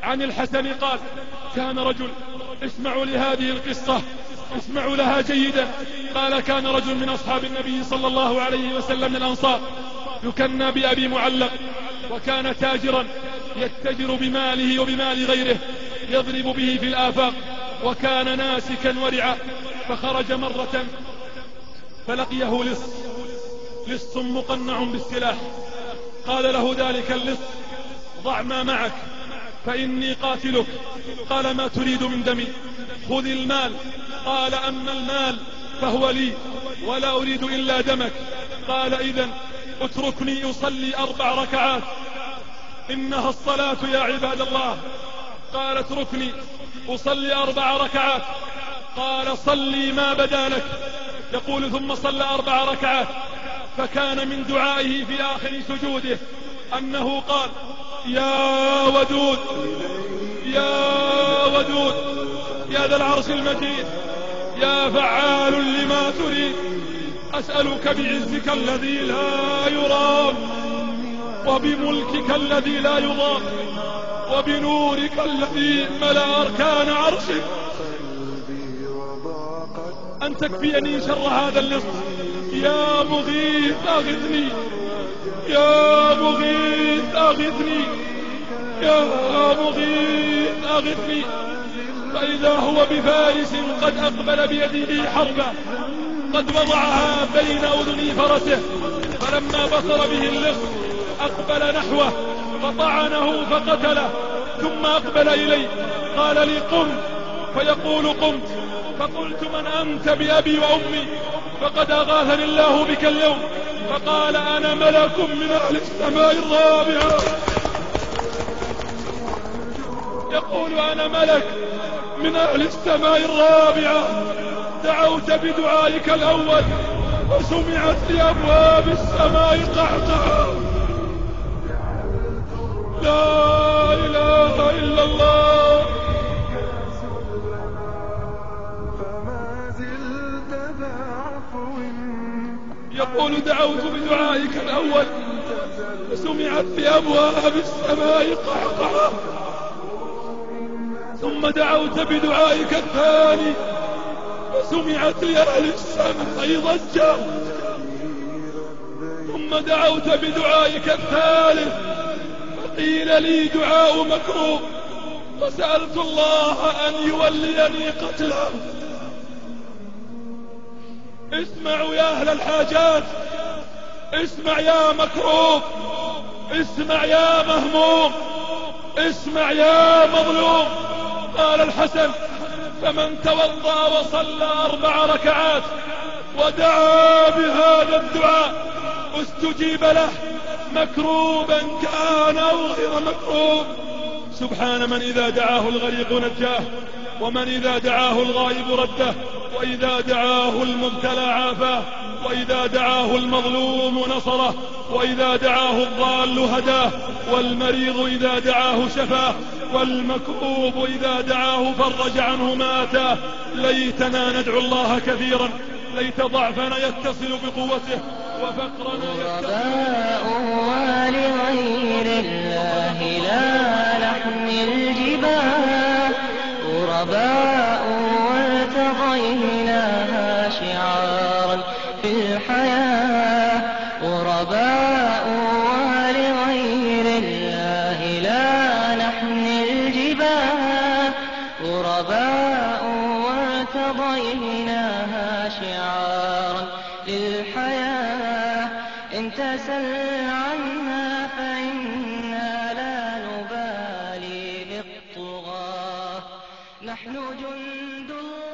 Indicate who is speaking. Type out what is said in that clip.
Speaker 1: عن الحسن قال: كان رجل، اسمعوا لهذه القصة، اسمعوا لها جيدا. قال: كان رجل من أصحاب النبي صلى الله عليه وسلم من الأنصار يكنى بأبي معلق، وكان تاجرا يتجر بماله وبمال غيره، يضرب به في الآفاق، وكان ناسكا ورعا. فخرج مرة فلقيه لص مقنع بالسلاح. قال له ذلك اللص: ضع ما معك فإني قاتلك. قال: ما تريد من دمي؟ خذ المال. قال: أما المال فهو لي ولا أريد إلا دمك. قال: إذن اتركني أصلي 4 ركعات، إنها الصلاة يا عباد الله. قال: اتركني أصلي 4 ركعات. قال: صلي ما بدا لك. يقول: ثم صلى 4 ركعات، فكان من دعائه في آخر سجوده أنه قال: يا ودود يا ودود يا ذا العرش المجيد، يا فعال لما تريد، أسألك بعزك الذي لا يرام، وبملكك الذي لا يضام، وبنورك الذي ملأ أركان عرشك، أن تكفيني شر هذا اللص. يا مغيث أغثني، يا مغيث أغثني، يا مغيث أغثني. فإذا هو بفارس قد أقبل بيده حربة، قد وضعها بين أذني فرسه، فلما بصر به اللص أقبل نحوه فطعنه فقتله، ثم أقبل إلي قال لي: قم. فيقول: قمت. فقلت: من أنت بأبي وأمي؟ فقد أغاثني الله بك اليوم. فقال: أنا ملك من أهل السماء الرابعة. يقول: أنا ملك من أهل السماء الرابعة، دعوت بدعائك الأول وسمعت لأبواب السماء قعقعة. لا إله إلا الله. يقول: دعوت بدعائك الأول وسمعت لأبواب السماء قعقعة، ثم دعوت بدعائك الثاني وسمعت لأهل السماء ضجة، ثم دعوت بدعائك الثالث فقيل لي: دعاء مكروه، فسألت الله أن يوليني قتله. اسمعوا يا أهل الحاجات، اسمع يا مكروب، اسمع يا مهموم، اسمع يا مظلوم. قال الحسن: فمن توضأ وصلى 4 ركعات ودعا بهذا الدعاء استجيب له، مكروبا كان أو غير مكروب. سبحان من إذا دعاه الغريق نجاه، ومن إذا دعاه الغائب رده، وإذا دعاه المبتلى عافاه، وإذا دعاه المظلوم نصره، وإذا دعاه الضال هداه، والمريض إذا دعاه شفاه، والمكروب إذا دعاه فرج عنه ما أتاه. ليتنا ندعو الله كثيرا، ليت ضعفنا يتصل بقوته وفقرنا
Speaker 2: غرباء ولغير الله لا نحمي الجبال، غرباء وارتضيناها شعارا في الحياة، غرباء ولغير الله لا نحمي الجبال، غرباء وارتضيناها شعارا للحياة. إن تسل عنا فإنا لا نبالي بالطغاة، نحن جند الله.